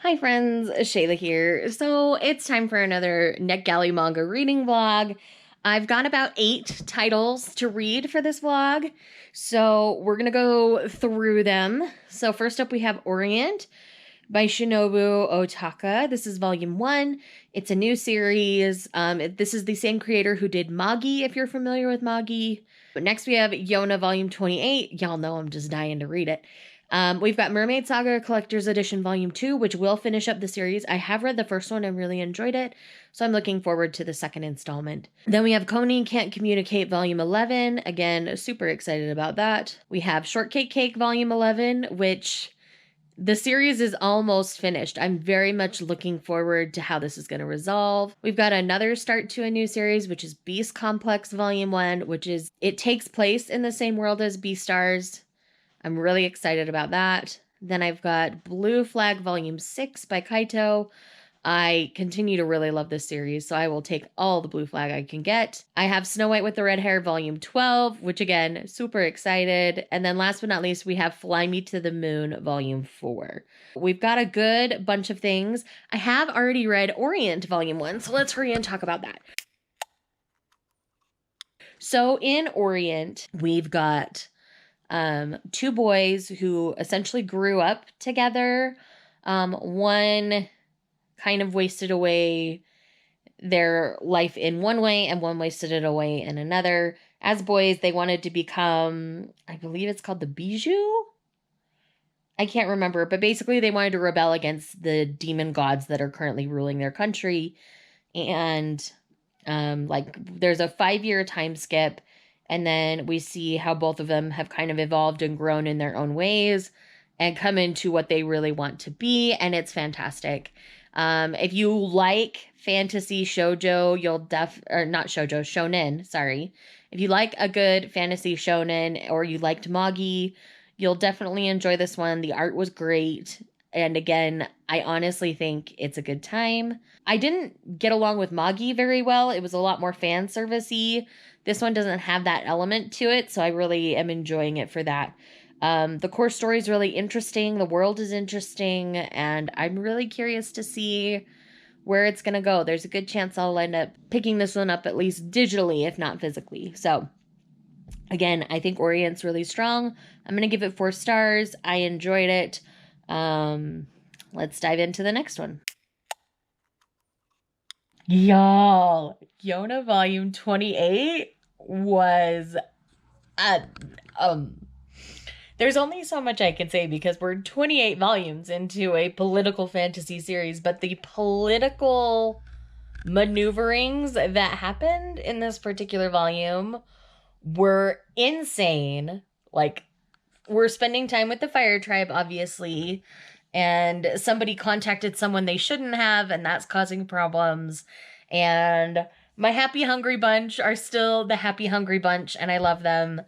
Hi friends, Shayla here. So it's time for another Netgalley manga reading vlog. I've got about 8 titles to read for this vlog, so we're gonna go through them. So first up we have Orient by Shinobu Otaka. This is volume 1. It's a new series. This is the same creator who did Magi, if you're familiar with Magi. But next we have Yona volume 28. Y'all know I'm just dying to read it. We've got Mermaid Saga Collector's Edition Volume 2, which will finish up the series. I have read the first one and really enjoyed it, so I'm looking forward to the second installment. Then we have Komi Can't Communicate Volume 11. Again, super excited about that. We have Shortcake Cake Volume 11, which the series is almost finished. I'm very much looking forward to how this is going to resolve. We've got another start to a new series, which is Beast Complex Volume 1, it takes place in the same world as Beastars. I'm really excited about that. Then I've got Blue Flag Volume 6 by Kaito. I continue to really love this series, so I will take all the Blue Flag I can get. I have Snow White with the Red Hair Volume 12, which again, super excited. And then last but not least, we have Fly Me to the Moon Volume 4. We've got a good bunch of things. I have already read Orient Volume 1, so let's hurry and talk about that. So in Orient, we've got 2 boys who essentially grew up together. One kind of wasted away their life in one way and one wasted it away in another. As boys, they wanted to become, I believe it's called the Bijou? I can't remember, but basically they wanted to rebel against the demon gods that are currently ruling their country. And there's a 5-year time skip. And then we see how both of them have kind of evolved and grown in their own ways and come into what they really want to be. And it's fantastic. If you like fantasy shoujo, shonen, sorry. If you like a good fantasy shonen or you liked Magi, you'll definitely enjoy this one. The art was great. And again, I honestly think it's a good time. I didn't get along with Magi very well. It was a lot more fan service-y. This one doesn't have that element to it, so I really am enjoying it for that. The core story is really interesting. The world is interesting, and I'm really curious to see where it's going to go. There's a good chance I'll end up picking this one up at least digitally, if not physically. So, again, I think Orient's really strong. I'm going to give it 4 stars. I enjoyed it. Let's dive into the next one. Y'all, Yona Volume 28 was there's only so much I can say because we're 28 volumes into a political fantasy series, but the political maneuverings that happened in this particular volume were insane. Like, we're spending time with the Fire Tribe, obviously, and somebody contacted someone they shouldn't have, and that's causing problems. And my Happy Hungry Bunch are still the Happy Hungry Bunch, and I love them.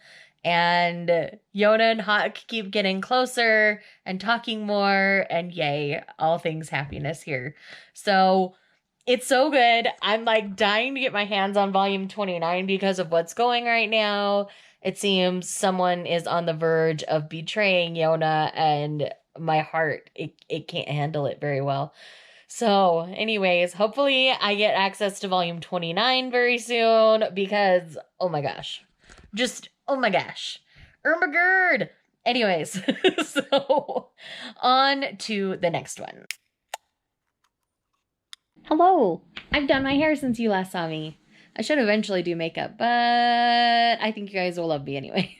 And Yona and Hawk keep getting closer and talking more, and yay, all things happiness here. So it's so good. I'm like dying to get my hands on volume 29 because of what's going right now. It seems someone is on the verge of betraying Yona, and my heart, it can't handle it very well. So anyways, hopefully I get access to volume 29 very soon because, oh my gosh. Oh my gosh. Ermagerd! Anyways, so on to the next one. Hello! I've done my hair since you last saw me. I should eventually do makeup, but I think you guys will love me anyway.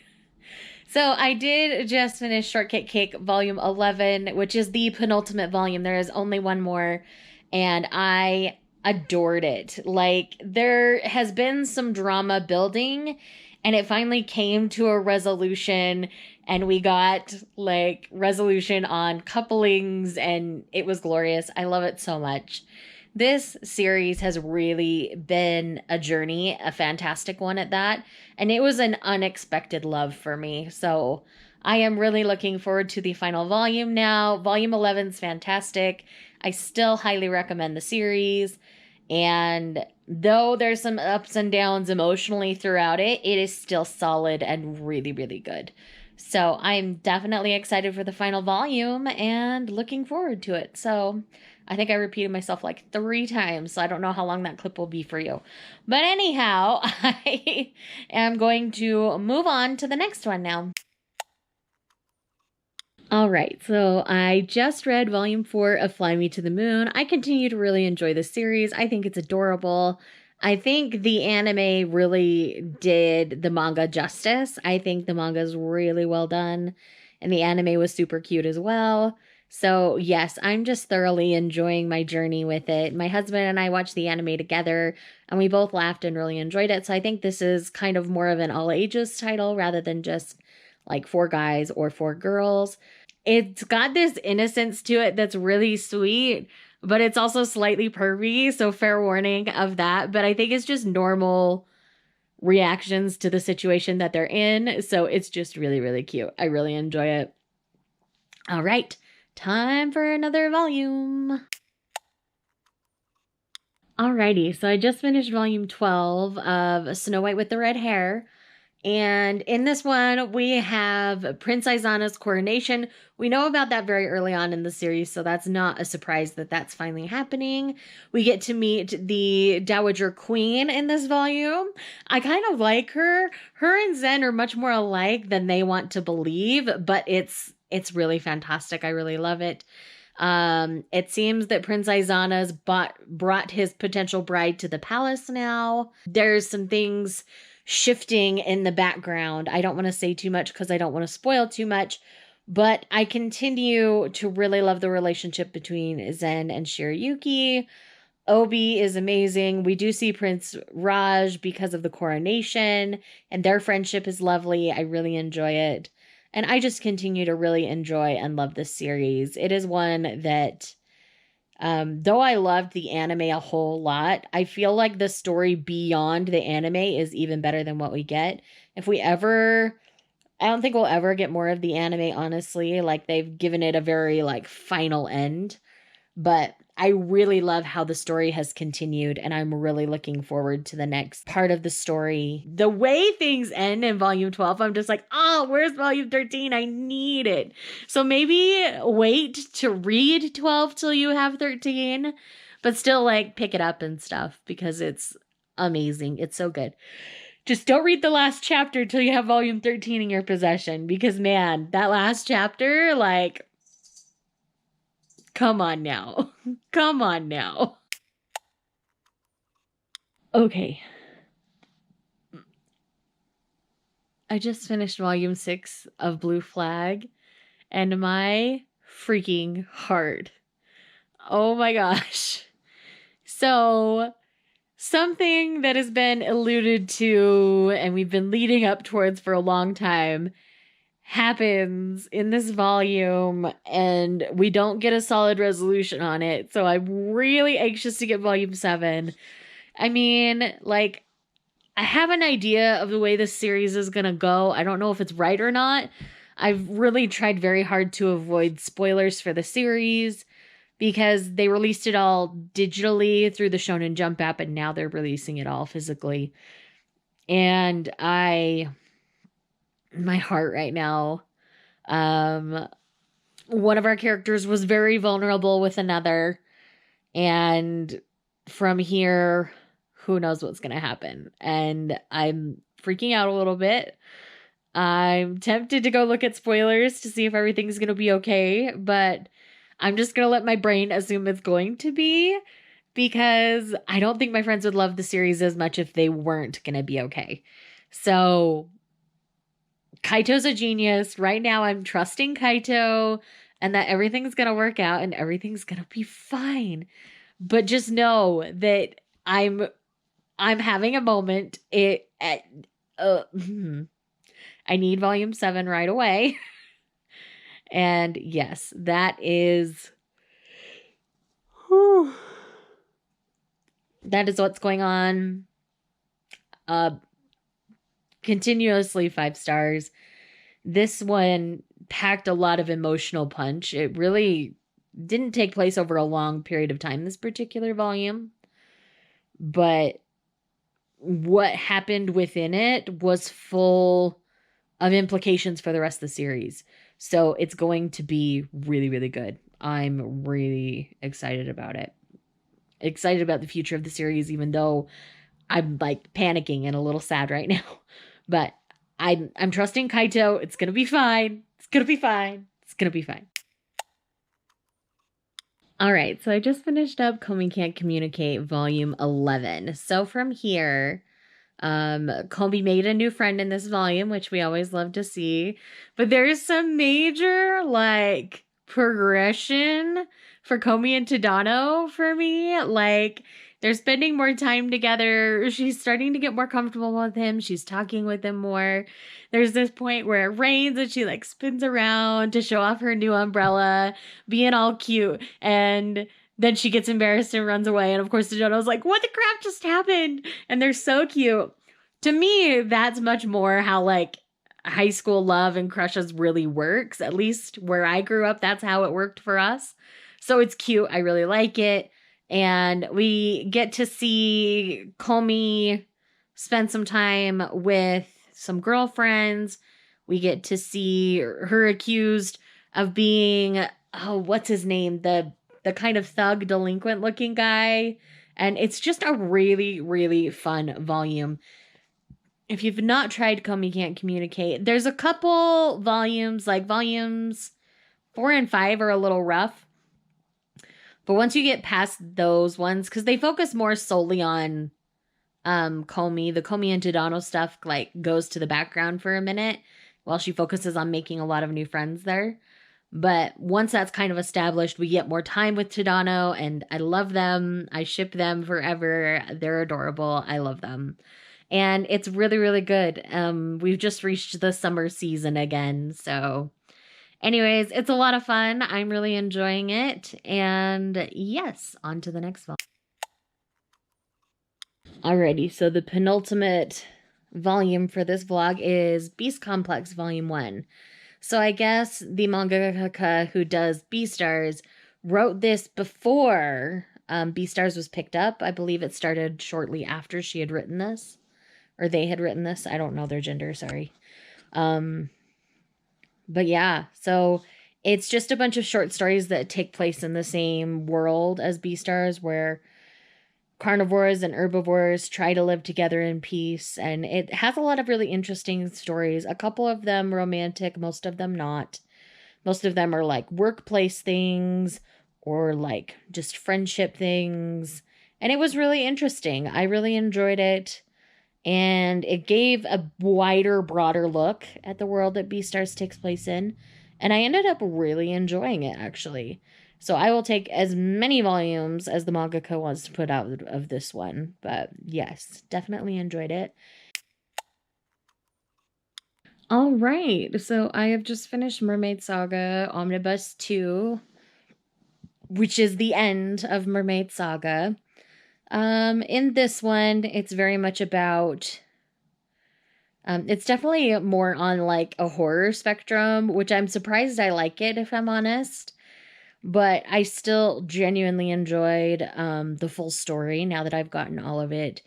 So I did just finish Shortcake Cake Volume 11, which is the penultimate volume. There is only one more, and I adored it. Like, there has been some drama building, and it finally came to a resolution, and we got, like, resolution on couplings, and it was glorious. I love it so much. This series has really been a journey, a fantastic one at that, and it was an unexpected love for me. So I am really looking forward to the final volume now. Volume 11 is fantastic. I still highly recommend the series, and though there's some ups and downs emotionally throughout it, it is still solid and really, really good. So I'm definitely excited for the final volume and looking forward to it. So I think I repeated myself like 3 times, so I don't know how long that clip will be for you. But anyhow, I am going to move on to the next one now. All right, so I just read volume 4 of Fly Me to the Moon. I continue to really enjoy the series. I think it's adorable. I think the anime really did the manga justice. I think the manga is really well done, and the anime was super cute as well. So, yes, I'm just thoroughly enjoying my journey with it. My husband and I watched the anime together, and we both laughed and really enjoyed it. So, I think this is kind of more of an all ages title rather than just like for guys or for girls. It's got this innocence to it that's really sweet, but it's also slightly pervy, so fair warning of that. But I think it's just normal reactions to the situation that they're in, so it's just really, really cute. I really enjoy it. All right, time for another volume. Alrighty, so I just finished volume 12 of Snow White with the Red Hair. And in this one, we have Prince Izana's coronation. We know about that very early on in the series, so that's not a surprise that that's finally happening. We get to meet the Dowager Queen in this volume. I kind of like her. Her and Zen are much more alike than they want to believe, but it's really fantastic. I really love it. It seems that Prince Izana's brought his potential bride to the palace now. There's some things shifting in the background. I don't want to say too much because I don't want to spoil too much, but I continue to really love the relationship between Zen and Shirayuki. Obi is amazing. We do see Prince Raj because of the coronation, and their friendship is lovely. I really enjoy it. And I just continue to really enjoy and love this series. It is one that though I loved the anime a whole lot, I feel like the story beyond the anime is even better than what we get. I don't think we'll ever get more of the anime, honestly. Like, they've given it a very, like, final end. But I really love how the story has continued, and I'm really looking forward to the next part of the story. The way things end in volume 12, I'm just like, oh, where's volume 13? I need it. So maybe wait to read 12 till you have 13, but still, like, pick it up and stuff because it's amazing. It's so good. Just don't read the last chapter till you have volume 13 in your possession because, man, that last chapter, like, come on now. Come on now. Okay. I just finished volume 6 of Blue Flag, and my freaking heart. Oh my gosh. So, something that has been alluded to and we've been leading up towards for a long time happens in this volume, and we don't get a solid resolution on it. So I'm really anxious to get volume 7. I mean, like, I have an idea of the way this series is gonna go. I don't know if it's right or not. I've really tried very hard to avoid spoilers for the series because they released it all digitally through the Shonen Jump app, and now they're releasing it all physically. And my heart right now. One of our characters was very vulnerable with another, and from here, who knows what's going to happen. And I'm freaking out a little bit. I'm tempted to go look at spoilers to see if everything's going to be okay, but I'm just going to let my brain assume it's going to be, because I don't think my friends would love the series as much if they weren't going to be okay. So Kaito's a genius. Right now, I'm trusting Kaito and that everything's going to work out and everything's going to be fine. But just know that I'm having a moment. I need volume 7 right away. And yes, that is what's going on. Continuously 5 stars. This one packed a lot of emotional punch. It really didn't take place over a long period of time, this particular volume. But what happened within it was full of implications for the rest of the series. So it's going to be really, really good. I'm really excited about it. Excited about the future of the series, even though I'm like panicking and a little sad right now. But I'm trusting Kaito. It's gonna be fine. It's gonna be fine. It's gonna be fine. All right, so I just finished up Komi Can't Communicate Volume 11. So from here, Komi made a new friend in this volume, which we always love to see. But there's some major, like, progression for Komi and Tadano for me. Like, they're spending more time together. She's starting to get more comfortable with him. She's talking with him more. There's this point where it rains and she like spins around to show off her new umbrella, being all cute. And then she gets embarrassed and runs away. And of course, Tadano's like, what the crap just happened? And they're so cute. To me, that's much more how like high school love and crushes really works. At least where I grew up, that's how it worked for us. So it's cute. I really like it. And we get to see Komi spend some time with some girlfriends. We get to see her accused of being, oh, what's his name? The kind of thug delinquent looking guy. And it's just a really, really fun volume. If you've not tried Komi Can't Communicate, there's a couple volumes, like volumes 4 and 5 are a little rough. But once you get past those ones, because they focus more solely on Komi, the Komi and Tadano stuff like goes to the background for a minute while she focuses on making a lot of new friends there. But once that's kind of established, we get more time with Tadano, and I love them. I ship them forever. They're adorable. I love them. And it's really, really good. We've just reached the summer season again, so... Anyways, it's a lot of fun. I'm really enjoying it. And yes, on to the next one. Alrighty, so the penultimate volume for this vlog is Beast Complex Volume 1. So I guess the mangaka who does Beastars wrote this before Beastars was picked up. I believe it started shortly after she had written this. Or they had written this. I don't know their gender, sorry. But yeah, so it's just a bunch of short stories that take place in the same world as Beastars, where carnivores and herbivores try to live together in peace. And it has a lot of really interesting stories. A couple of them romantic, most of them not. Most of them are like workplace things or like just friendship things. And it was really interesting. I really enjoyed it. And it gave a wider, broader look at the world that Beastars takes place in. And I ended up really enjoying it, actually. So I will take as many volumes as the mangaka wants to put out of this one. But yes, definitely enjoyed it. All right, so I have just finished Mermaid Saga Omnibus 2, which is the end of Mermaid Saga. In this one, it's very much about, it's definitely more on like a horror spectrum, which I'm surprised I like it, if I'm honest, but I still genuinely enjoyed, the full story now that I've gotten all of it.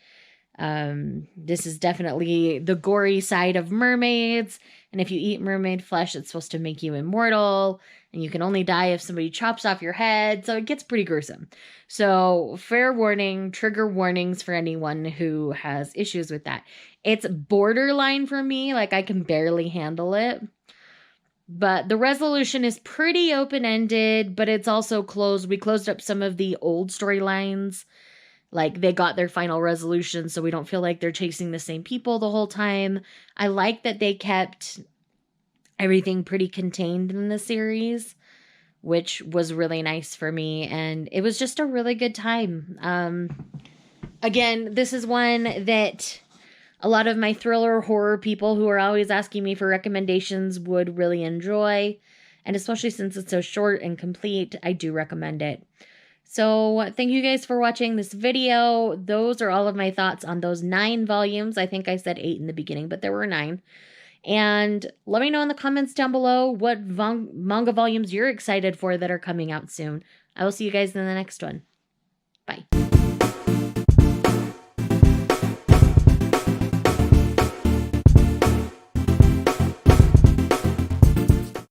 This is definitely the gory side of mermaids, and if you eat mermaid flesh, it's supposed to make you immortal, and you can only die if somebody chops off your head, so it gets pretty gruesome. So, fair warning, trigger warnings for anyone who has issues with that. It's borderline for me, like I can barely handle it. But the resolution is pretty open-ended, but it's also closed. We closed up some of the old storylines. Like, they got their final resolution, so we don't feel like they're chasing the same people the whole time. I like that they kept everything pretty contained in the series, which was really nice for me, and it was just a really good time. Again, this is one that a lot of my thriller horror people who are always asking me for recommendations would really enjoy, and especially since it's so short and complete, I do recommend it. So thank you guys for watching this video. Those are all of my thoughts on those 9 volumes. I think I said 8 in the beginning, but there were 9. And let me know in the comments down below what manga volumes you're excited for that are coming out soon. I will see you guys in the next one. Bye.